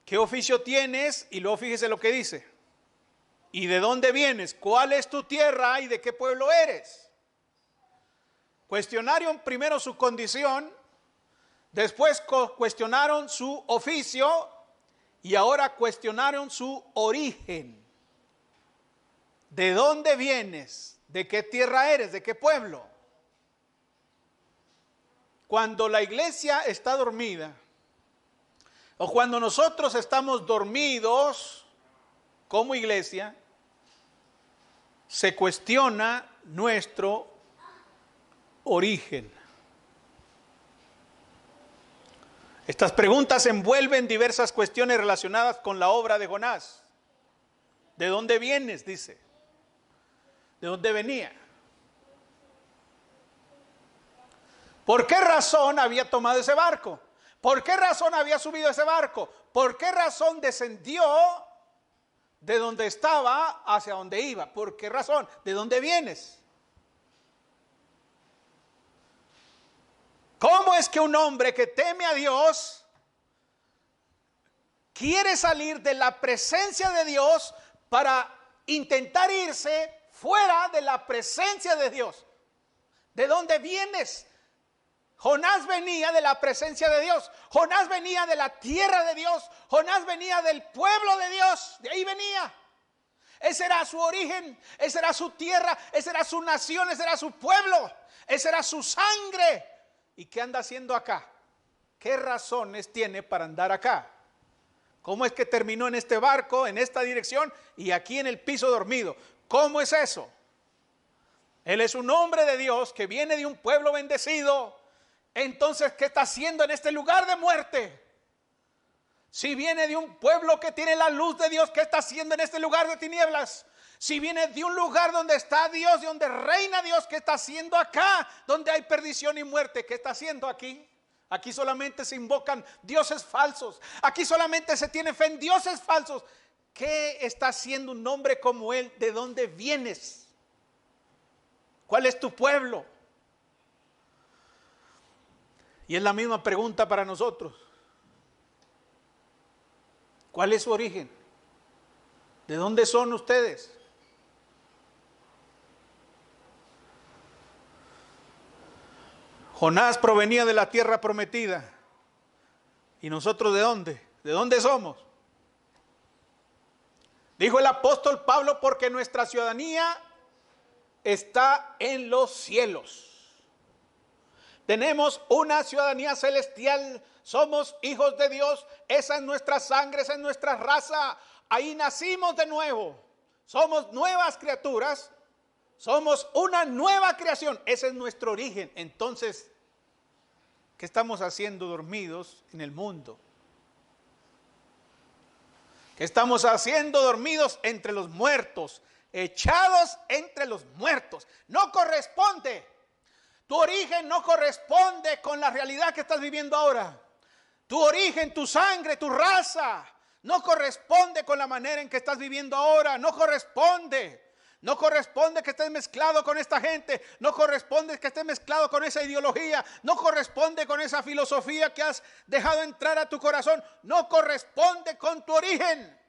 ¿Qué oficio tienes? Y luego fíjese lo que dice. ¿Y de dónde vienes? ¿Cuál es tu tierra y de qué pueblo eres? Cuestionaron primero su condición, después cuestionaron su oficio y ahora cuestionaron su origen. ¿De dónde vienes? ¿De qué tierra eres? ¿De qué pueblo? Cuando la iglesia está dormida, o cuando nosotros estamos dormidos como iglesia, se cuestiona nuestro origen. Estas preguntas envuelven diversas cuestiones relacionadas con la obra de Jonás. ¿De dónde vienes? Dice. ¿De dónde venía? ¿Por qué razón había tomado ese barco? ¿Por qué razón había subido ese barco? ¿Por qué razón descendió de donde estaba hacia donde iba? ¿Por qué razón? ¿De dónde vienes? ¿Cómo es que un hombre que teme a Dios quiere salir de la presencia de Dios para intentar irse fuera de la presencia de Dios? ¿De dónde vienes? Jonás venía de la presencia de Dios. Jonás venía de la tierra de Dios. Jonás venía del pueblo de Dios. De ahí venía. Ese era su origen. Esa era su tierra. Esa era su nación. Ese era su pueblo. Esa era su sangre. ¿Y qué anda haciendo acá? ¿Qué razones tiene para andar acá? ¿Cómo es que terminó en este barco, en esta dirección y aquí en el piso dormido? ¿Cómo es eso? Él es un hombre de Dios que viene de un pueblo bendecido. Entonces, ¿qué está haciendo en este lugar de muerte? Si viene de un pueblo que tiene la luz de Dios, ¿qué está haciendo en este lugar de tinieblas? Si viene de un lugar donde está Dios, de donde reina Dios, ¿qué está haciendo acá? Donde hay perdición y muerte, ¿qué está haciendo aquí? Aquí solamente se invocan dioses falsos. Aquí solamente se tiene fe en dioses falsos. ¿Qué está haciendo un hombre como él? ¿De dónde vienes? ¿Cuál es tu pueblo? Y es la misma pregunta para nosotros. ¿Cuál es su origen? ¿De dónde son ustedes? Jonás provenía de la tierra prometida. ¿Y nosotros de dónde? ¿De dónde somos? Dijo el apóstol Pablo, porque nuestra ciudadanía está en los cielos. Tenemos una ciudadanía celestial, somos hijos de Dios, esa es nuestra sangre, esa es nuestra raza, ahí nacimos de nuevo, somos nuevas criaturas, somos una nueva creación, ese es nuestro origen. Entonces, ¿qué estamos haciendo dormidos en el mundo? ¿Qué estamos haciendo dormidos entre los muertos? echados entre los muertos. No corresponde. Tu origen no corresponde con la realidad que estás viviendo ahora. Tu origen, tu sangre, tu raza no corresponde con la manera en que estás viviendo ahora. No corresponde. No corresponde que estés mezclado con esta gente. No corresponde que estés mezclado con esa ideología. No corresponde con esa filosofía que has dejado entrar a tu corazón. No corresponde con tu origen.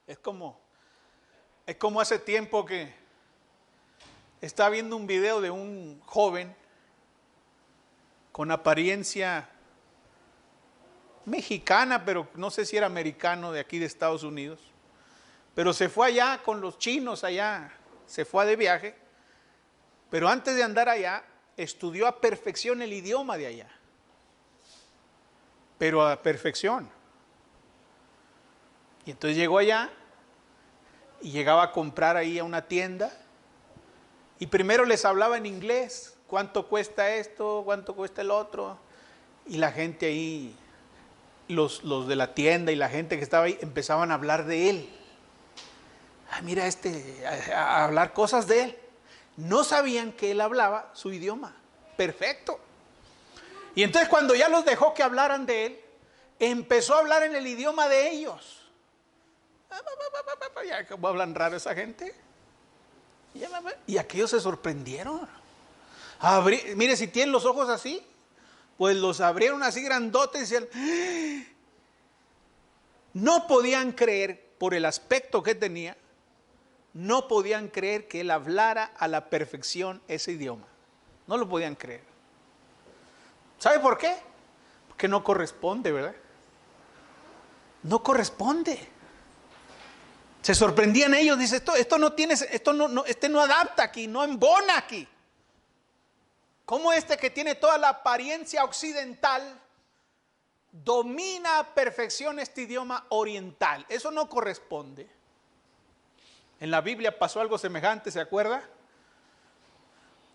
Es como hace tiempo que estaba viendo un video de un joven con apariencia mexicana, pero no sé si era americano, de aquí de Estados Unidos. Pero se fue allá con los chinos allá, se fue de viaje. Pero antes de andar allá, estudió a perfección el idioma de allá. Pero a perfección. Y entonces llegó allá y llegaba a comprar ahí a una tienda. Y primero les hablaba en inglés. ¿Cuánto cuesta esto? ¿Cuánto cuesta el otro? Y la gente ahí, los de la tienda y la gente que estaba ahí, empezaban a hablar de él. Mira a hablar cosas de él. No sabían que él hablaba su idioma perfecto. Y entonces cuando ya los dejó que hablaran de él, empezó a hablar en el idioma de ellos. ¿Cómo hablan raro esa gente? Y aquellos se sorprendieron. Mire, si tienen los ojos así, pues los abrieron así grandotes y decían, no podían creer por el aspecto que tenía. No podían creer que él hablara a la perfección ese idioma. No lo podían creer. ¿Sabe por qué? Porque no corresponde, ¿verdad? No corresponde. Se sorprendían ellos, dice, esto no adapta aquí, no embona aquí. ¿Cómo que tiene toda la apariencia occidental domina a perfección este idioma oriental? Eso no corresponde. En la Biblia pasó algo semejante, ¿se acuerda?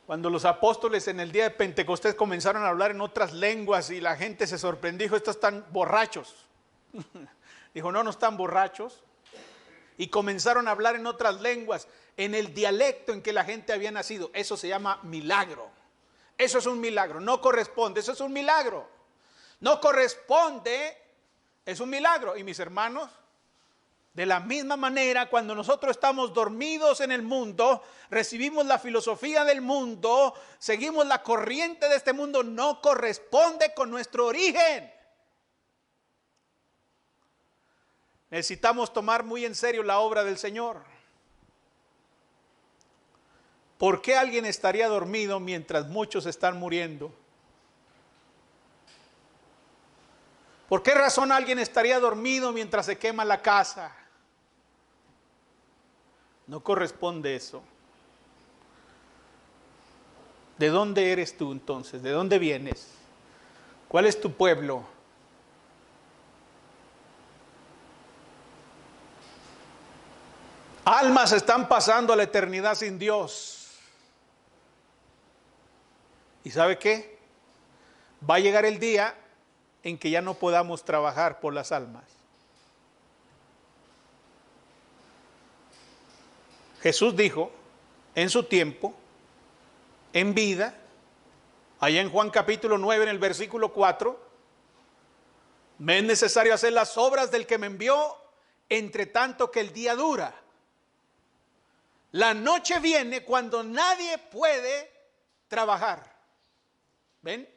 Cuando los apóstoles en el día de Pentecostés comenzaron a hablar en otras lenguas y la gente se sorprendió, dijo, estos están borrachos. Dijo, no están borrachos. Y comenzaron a hablar en otras lenguas, en el dialecto en que la gente había nacido. Eso se llama milagro. Eso es un milagro, no corresponde, eso es un milagro. No corresponde, es un milagro. Y mis hermanos, de la misma manera, cuando nosotros estamos dormidos en el mundo, recibimos la filosofía del mundo, seguimos la corriente de este mundo, no corresponde con nuestro origen. Necesitamos tomar muy en serio la obra del Señor. ¿Por qué alguien estaría dormido mientras muchos están muriendo? ¿Por qué razón alguien estaría dormido mientras se quema la casa? No corresponde eso. ¿De dónde eres tú entonces? ¿De dónde vienes? ¿Cuál es tu pueblo? Almas están pasando a la eternidad sin Dios. ¿Y sabe qué? Va a llegar el día en que ya no podamos trabajar por las almas. Jesús dijo en su tiempo, en vida, allá en Juan capítulo 9, en el versículo 4, me es necesario hacer las obras del que me envió, entre tanto que el día dura. La noche viene cuando nadie puede trabajar. ¿Ven?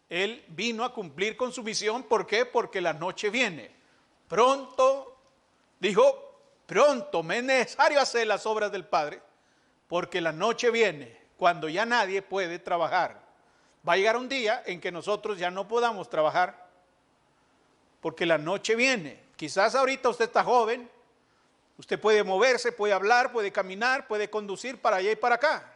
Él vino a cumplir con su misión. ¿Por qué? Porque la noche viene. Pronto, dijo, pronto me es necesario hacer las obras del Padre, porque la noche viene cuando ya nadie puede trabajar. Va a llegar un día en que nosotros ya no podamos trabajar, porque la noche viene. Quizás ahorita usted está joven, usted puede moverse, puede hablar, puede caminar, puede conducir para allá y para acá.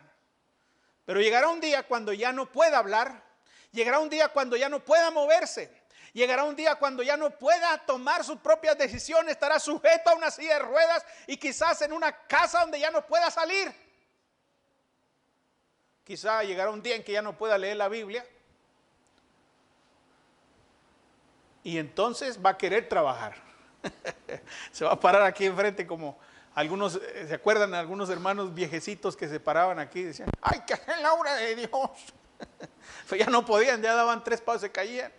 Pero llegará un día cuando ya no pueda hablar, llegará un día cuando ya no pueda moverse, llegará un día cuando ya no pueda tomar sus propias decisiones, estará sujeto a una silla de ruedas y quizás en una casa donde ya no pueda salir. Quizá llegará un día en que ya no pueda leer la Biblia y entonces va a querer trabajar. Se va a parar aquí enfrente como algunos, ¿se acuerdan? Algunos hermanos viejecitos que se paraban aquí y decían, ¡ay, que es la obra de Dios! Pues ya no podían, ya daban 3 pasos, se caían.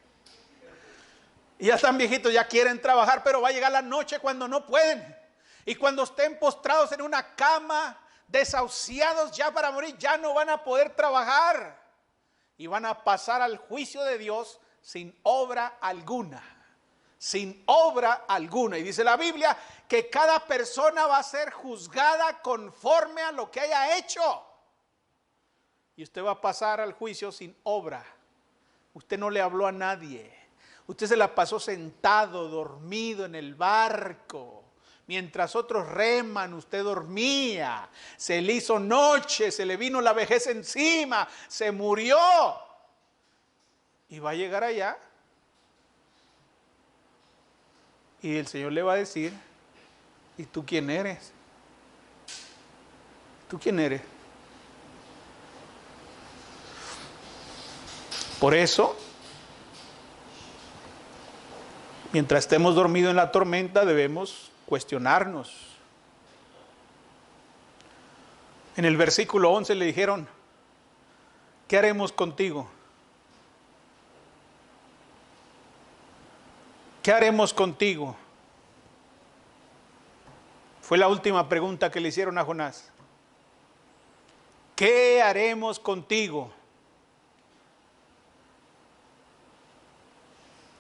Y ya están viejitos, ya quieren trabajar, pero va a llegar la noche cuando no pueden. Y cuando estén postrados en una cama, desahuciados ya para morir, ya no van a poder trabajar. Y van a pasar al juicio de Dios sin obra alguna. Sin obra alguna. Y dice la Biblia que cada persona va a ser juzgada conforme a lo que haya hecho. Y usted va a pasar al juicio sin obra. Usted no le habló a nadie. Usted se la pasó sentado, dormido en el barco. Mientras otros reman, usted dormía. Se le hizo noche, se le vino la vejez encima, se murió. Y va a llegar allá. Y el Señor le va a decir, ¿y tú quién eres? ¿Tú quién eres? Por eso, mientras estemos dormidos en la tormenta, debemos cuestionarnos. En el versículo 11 le dijeron, ¿qué haremos contigo? ¿Qué haremos contigo? Fue la última pregunta que le hicieron a Jonás. ¿Qué haremos contigo?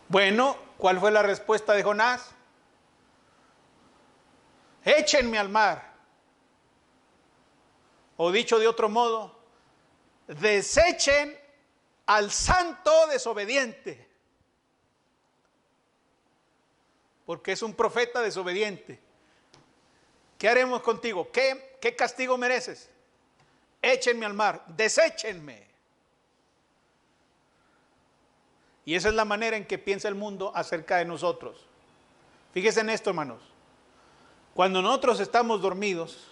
Bueno, ¿cuál fue la respuesta de Jonás? Échenme al mar. O dicho de otro modo, desechen al santo desobediente. Porque es un profeta desobediente. ¿Qué haremos contigo? ¿Qué castigo mereces? Échenme al mar, deséchenme. Y esa es la manera en que piensa el mundo acerca de nosotros. Fíjense en esto, hermanos. Cuando nosotros estamos dormidos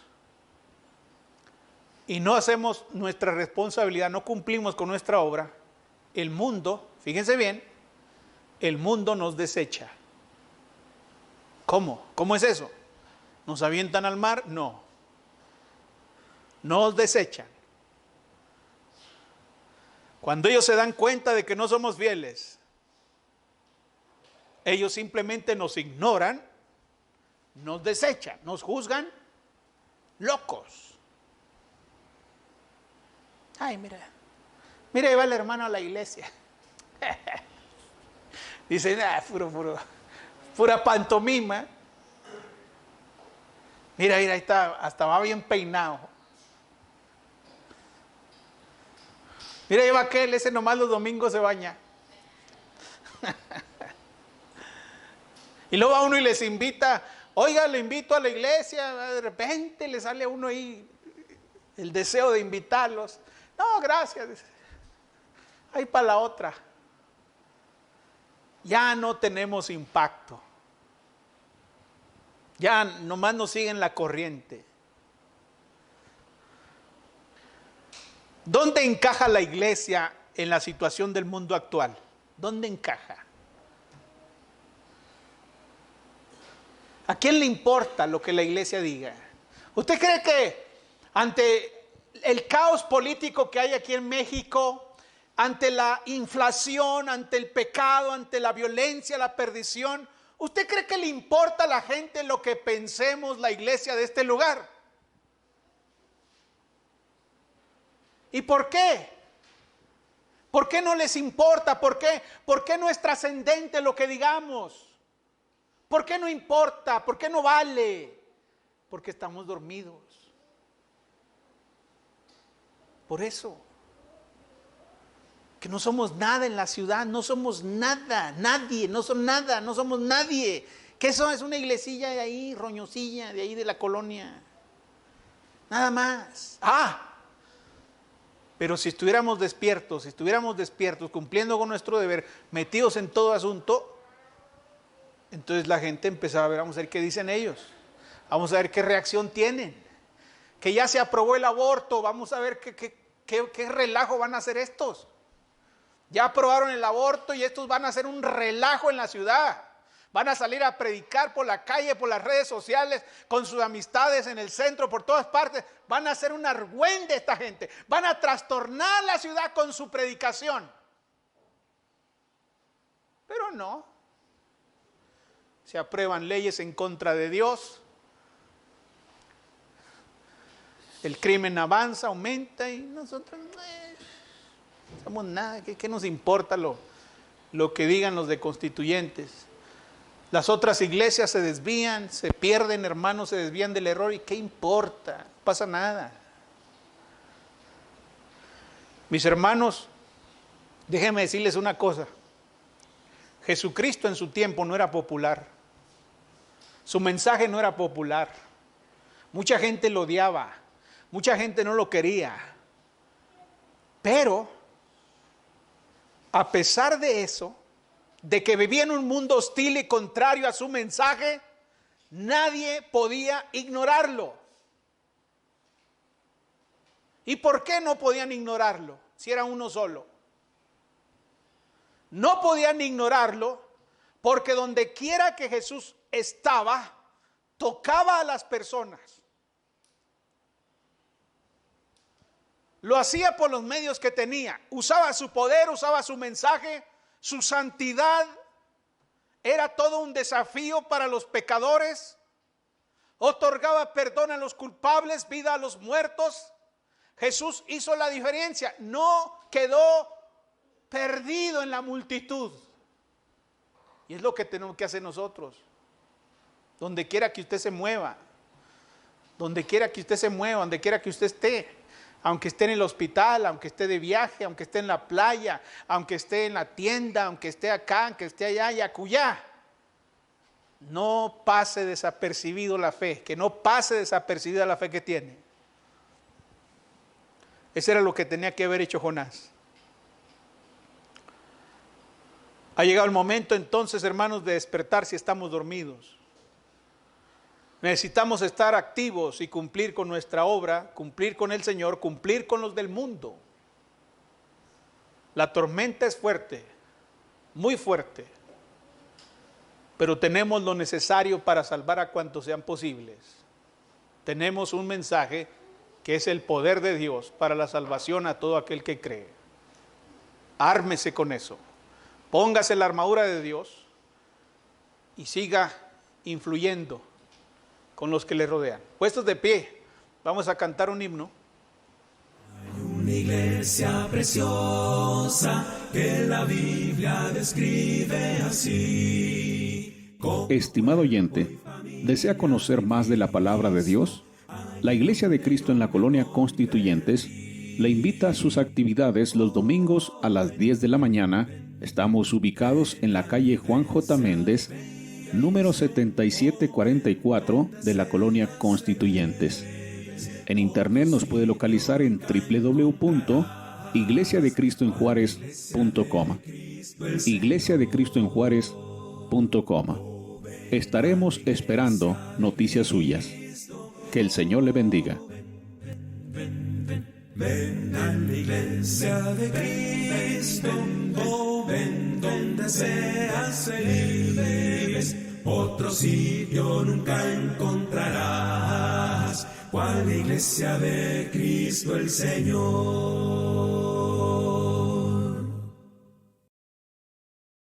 y no hacemos nuestra responsabilidad, no cumplimos con nuestra obra, el mundo, fíjense bien, el mundo nos desecha. ¿Cómo? ¿Cómo es eso? ¿Nos avientan al mar? No. Nos desechan. Cuando ellos se dan cuenta de que no somos fieles, ellos simplemente nos ignoran, nos desechan, nos juzgan locos. Ay, mira, ahí va el hermano a la iglesia. Dice, pura pantomima. Mira, ahí está, hasta va bien peinado. Mira, ahí va aquel, ese nomás los domingos se baña. Y luego va uno y les invita, oiga, le invito a la iglesia, de repente le sale a uno ahí el deseo de invitarlos. No, gracias. Ahí para la otra. Ya no tenemos impacto. Ya nomás nos siguen la corriente. ¿Dónde encaja la iglesia en la situación del mundo actual? ¿Dónde encaja? ¿A quién le importa lo que la iglesia diga? ¿Usted cree que ante el caos político que hay aquí en México, ante la inflación, ante el pecado, ante la violencia, la perdición, usted cree que le importa a la gente lo que pensemos la iglesia de este lugar? ¿Y por qué? ¿Por qué no les importa? ¿Por qué no es trascendente lo que digamos? ¿Por qué no importa? ¿Por qué no vale? Porque estamos dormidos. Por eso. Que no somos nada en la ciudad, no somos nada, nadie, no son nada, no somos nadie. Que eso es una iglesilla de ahí, roñosilla, de ahí de la colonia. Nada más. Pero si estuviéramos despiertos, cumpliendo con nuestro deber, metidos en todo asunto, entonces la gente empezaba a ver, vamos a ver qué dicen ellos, vamos a ver qué reacción tienen, que ya se aprobó el aborto, vamos a ver qué relajo van a hacer estos. Ya aprobaron el aborto y estos van a hacer un relajo en la ciudad. Van a salir a predicar por la calle, por las redes sociales, con sus amistades en el centro, por todas partes. Van a hacer un argüende esta gente. Van a trastornar la ciudad con su predicación. Pero no. Se aprueban leyes en contra de Dios. El crimen avanza, aumenta y nosotros no somos nada. ¿Qué nos importa lo que digan los de constituyentes? Las otras iglesias se desvían, se pierden, hermanos, se desvían del error. ¿Y qué importa? No pasa nada. Mis hermanos, déjenme decirles una cosa. Jesucristo en su tiempo no era popular. Su mensaje no era popular. Mucha gente lo odiaba. Mucha gente no lo quería. Pero, a pesar de eso, de que vivía en un mundo hostil y contrario a su mensaje, nadie podía ignorarlo. ¿Y por qué no podían ignorarlo si era uno solo? No podían ignorarlo porque donde quiera que Jesús estaba, tocaba a las personas. Lo hacía por los medios que tenía. Usaba su poder, usaba su mensaje. Su santidad era todo un desafío para los pecadores. Otorgaba perdón a los culpables, vida a los muertos. Jesús hizo la diferencia. No quedó perdido en la multitud. Y es lo que tenemos que hacer nosotros. Donde quiera que usted se mueva. Donde quiera que usted se mueva, donde quiera que usted esté. Aunque esté en el hospital, aunque esté de viaje, aunque esté en la playa, aunque esté en la tienda, aunque esté acá, aunque esté allá y acullá. No pase desapercibido la fe, que no pase desapercibida la fe que tiene. Ese era lo que tenía que haber hecho Jonás. Ha llegado el momento entonces, hermanos, de despertar si estamos dormidos. Necesitamos estar activos y cumplir con nuestra obra, cumplir con el Señor, cumplir con los del mundo. La tormenta es fuerte, muy fuerte, pero tenemos lo necesario para salvar a cuantos sean posibles. Tenemos un mensaje que es el poder de Dios para la salvación a todo aquel que cree. Ármese con eso, póngase la armadura de Dios y siga influyendo con los que le rodean. Puestos de pie, vamos a cantar un himno. Hay una iglesia preciosa que la Biblia describe así. Estimado oyente, ¿desea conocer más de la palabra de Dios? La Iglesia de Cristo en la Colonia Constituyentes le invita a sus actividades los domingos a las 10 de la mañana. Estamos ubicados en la calle Juan J. Méndez, número 7744 de la Colonia Constituyentes. En internet nos puede localizar en www.iglesiadecristoenjuarez.com. iglesiadecristoenjuarez.com. Estaremos esperando noticias suyas. Que el Señor le bendiga. Ven a la iglesia de Cristo, ven donde seas feliz. Otro sitio nunca encontrarás, cual la iglesia de Cristo el Señor.